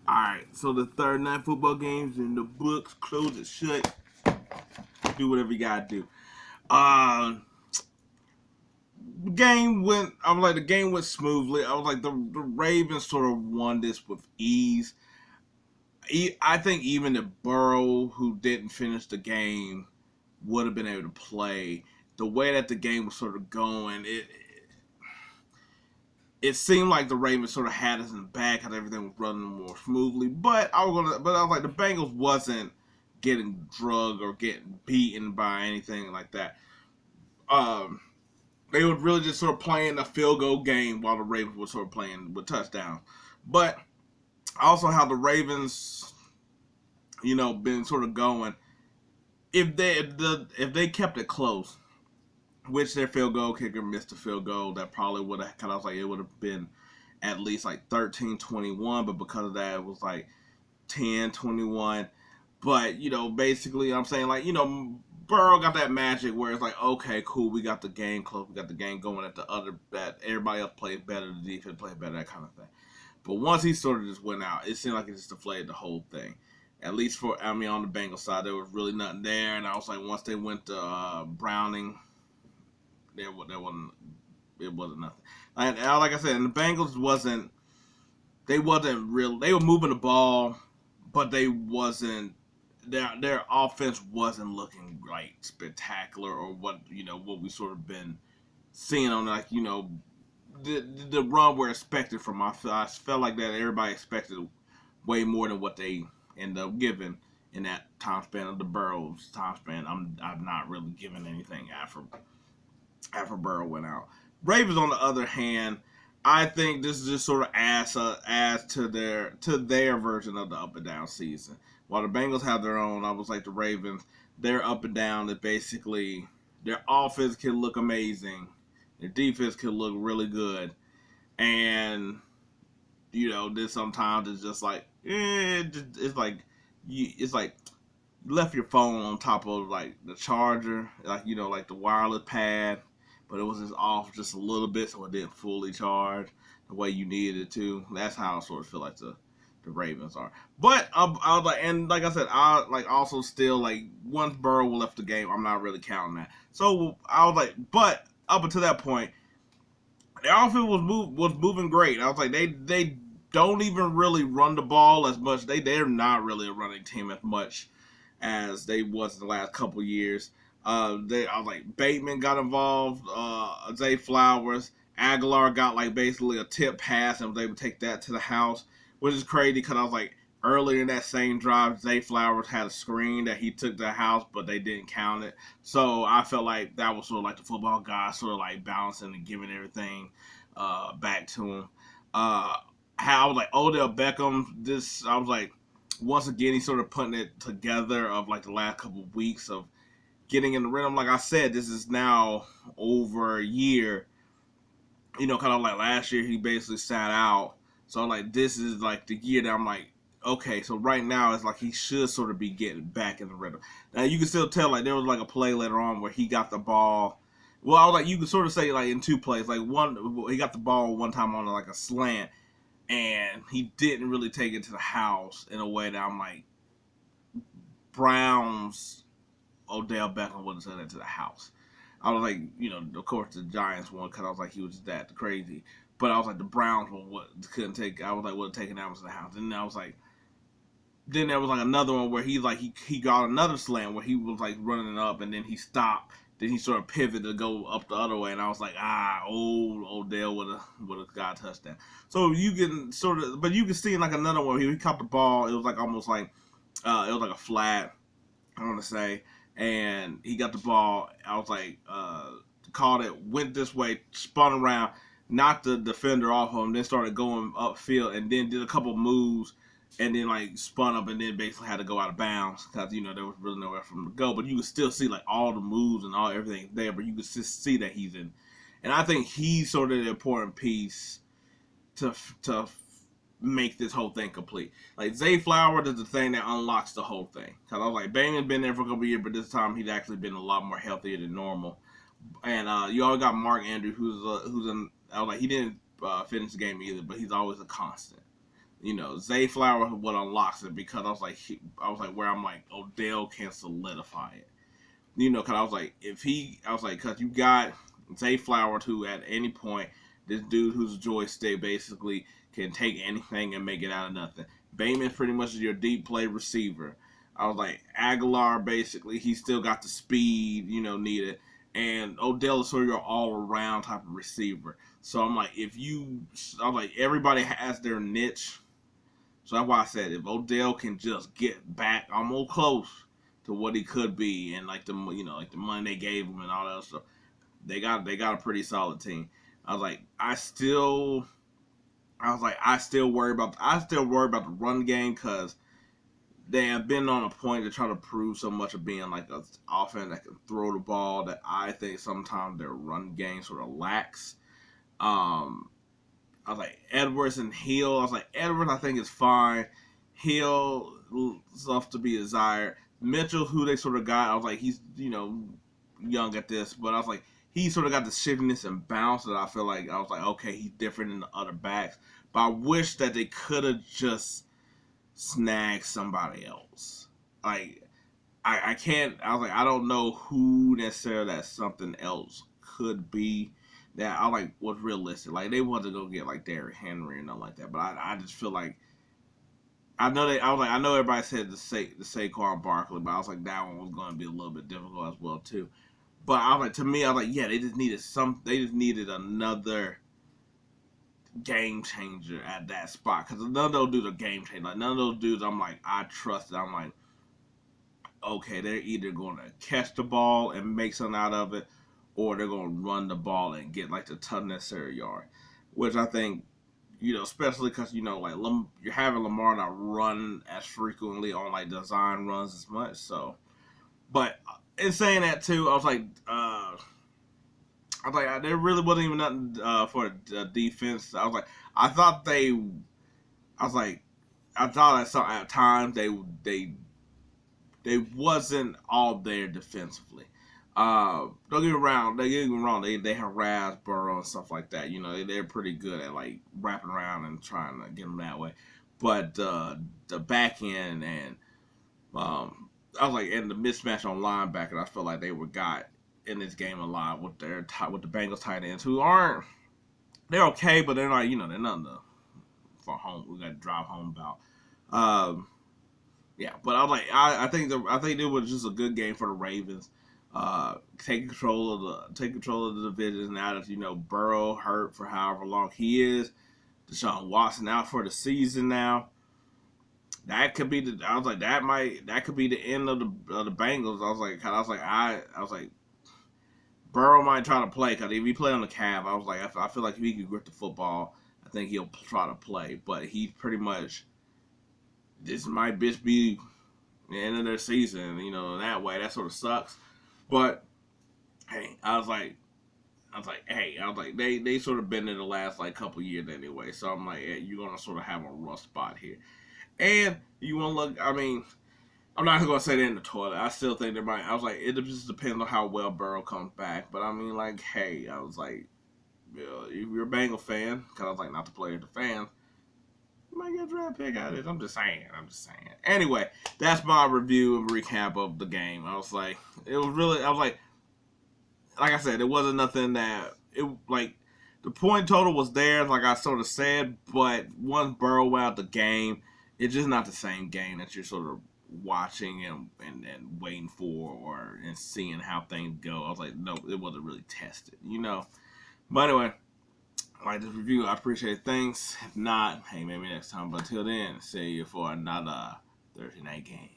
Alright, so the third night football games in the books, close it shut. Do whatever you gotta do. Uh the game went smoothly. I was like the Ravens sort of won this with ease. I think even if Burrow, who didn't finish the game, would have been able to play. The way that the game was sort of going, it seemed like the Ravens sort of had us in the back because everything was running more smoothly. But I was like, the Bengals wasn't getting drugged or getting beaten by anything like that. Um, they were really just sort of playing a field goal game while the Ravens were sort of playing with touchdowns. But also how the Ravens, been sort of going. If they kept it close, which their field goal kicker missed a field goal that probably would have, kind of like, it would have been at least like 13-21, but because of that, it was like 10-21. But, basically, I'm saying, like, Burrow got that magic where it's like, okay, cool, we got the game close, we got the game going that everybody else played better, the defense played better, that kind of thing. But once he sort of just went out, it seemed like it just deflated the whole thing. At least on the Bengals side, there was really nothing there. And I was like, once they went to Browning, there wasn't, it wasn't nothing. And like I said, and the Bengals wasn't real. They were moving the ball, but they wasn't. Their offense wasn't looking like spectacular or what we sort of been seeing on, like, the run we're expected from. I felt like that everybody expected way more than what they end up giving in that time span of the Burrows time span. I'm not really giving anything after Burrow went out. Ravens, on the other hand, I think this is just sort of adds to their version of the up and down season. While the Bengals have their own, I was like the Ravens, their up and down is basically their offense can look amazing, their defense can look really good, and this sometimes it's just like it's like you left your phone on top of like the charger, like like the wireless pad, but it was just off just a little bit, so it didn't fully charge the way you needed it to. That's how I sort of feel like the Ravens are. But I was like, and like I said, I like also still like once Burrow left the game, I'm not really counting that. So I was like, but up until that point, their offense was moving great. I was like, they don't even really run the ball as much. They're not really a running team as much as they was in the last couple years. I was like, Bateman got involved. Zay Flowers, Aguilar got like basically a tip pass and was able to take that to the house, which is crazy because I was like, earlier in that same drive, Zay Flowers had a screen that he took to the house, but they didn't count it. So I felt like that was sort of like the football guy sort of like balancing and giving everything back to him. How I was like, Odell Beckham, I was like, once again, he's sort of putting it together of like the last couple of weeks of getting in the rhythm. Like I said, this is now over a year. Kind of like last year, he basically sat out. So like this is like the year that I'm like, okay, so right now it's like he should sort of be getting back in the rhythm. Now you can still tell like there was like a play later on where he got the ball. Well, I was like, you could sort of say like in two plays. Like one, he got the ball one time on like a slant, and he didn't really take it to the house in a way that I'm like, Browns Odell Beckham would have sent it to the house. I was like, of course the Giants won because I was like, he was just that crazy. But I was like, the Browns couldn't take. I was like, would have taken that one to the house. And I was like, then there was like another one where he got another slam where he was like running it up and then he stopped. Then he sort of pivoted to go up the other way, and I was like, old Odell would have got a touchdown. So you can sort of, but you can see like another one. He caught the ball. It was like almost like it was like a flat, I want to say, and he got the ball. I was like, caught it, went this way, spun around, knocked the defender off of him, then started going upfield, and then did a couple moves, and then like spun up, and then basically had to go out of bounds because there was really nowhere for him to go. But you could still see like all the moves and everything there, but you could just see that he's in. And I think he's sort of the important piece to make this whole thing complete. Like Zay Flowers is the thing that unlocks the whole thing. Cause I was like, Bateman's been there for a couple years, but this time he's actually been a lot more healthier than normal. And you always got Mark Andrews, who's I was like, he didn't finish the game either, but he's always a constant. Zay Flowers what unlocks it because I was like where I'm like Odell can solidify it. Because I was like, because you got Zay Flowers who at any point, this dude who's a joystick basically can take anything and make it out of nothing. Bateman's pretty much your deep play receiver. I was like, Aguilar basically, he still got the speed, needed. And Odell is sort of your all around type of receiver. So I'm like, I was like, everybody has their niche. So that's why I said if Odell can just get back almost close to what he could be, and like the money they gave him and all that stuff, they got a pretty solid team. I was like, I still worry about the run game because they have been on a point to try to prove so much of being like an offense that can throw the ball that I think sometimes their run game sort of lacks. Um, I was like Edwards and Hill. I was like Edwards. I think is fine. Hill stuff to be desired. Mitchell, who they sort of got. I was like he's young at this, but I was like he sort of got the shiftiness and bounce that I feel like I was like okay he's different than the other backs. But I wish that they could have just snagged somebody else. Like I can't. I was like I don't know who necessarily that something else could be that I like was realistic. Like they wasn't gonna get like Derrick Henry or nothing like that. But I just feel like I know everybody said the Saquon Barkley, but I was like that one was gonna be a little bit difficult as well too. But I was like to me I was like yeah they just needed another game changer at that spot because none of those dudes are game changers. Like none of those dudes I'm like I trust. I'm like okay they're either gonna catch the ball and make something out of it or they're going to run the ball and get like the ton necessary yard, which I think, especially because like you're having Lamar not run as frequently on like design runs as much. So, but in saying that too, I was like there really wasn't even nothing for defense. I thought they, I was like, I thought at times they wasn't all there defensively. Don't get me wrong. They harass Burrow and stuff like that. They're pretty good at like wrapping around and trying to get them that way. But the back end and I was like, and the mismatch on linebacker, I felt like they were got in this game a lot with with the Bengals tight ends who aren't. They're okay, but they're not. They're nothing for home. We got to drive home about. Um, yeah, but I was like, I think it was just a good game for the Ravens. Take control of the division now that Burrow hurt for however long he is. Deshaun Watson out for the season now. That could be the. I was like that could be the end of the Bengals. I was like Burrow might try to play because if he play on the calf, I was like I feel like if he could grip the football, I think he'll try to play. But he pretty much this might just be the end of their season. That way that sort of sucks. But hey, they sort of been in the last like couple years anyway. So I'm like, hey, you're gonna sort of have a rough spot here, and you want to look. I mean, I'm not gonna say they're in the toilet. I still think they might. I was like, it just depends on how well Burrow comes back. But I mean, like, hey, I was like, if you're a Bengal fan, because I was like, not the player, the fans. You might get a draft pick out of it. I'm just saying. Anyway, that's my review and recap of the game. I was like, like I said, it wasn't nothing that it like the point total was there, like I sort of said, but once Burrow went out the game, it's just not the same game that you're sort of watching and waiting for or and seeing how things go. I was like, no, it wasn't really tested. But anyway, like this review, I appreciate it. Thanks. If not, hey, maybe next time. But until then, see you for another Thursday night game.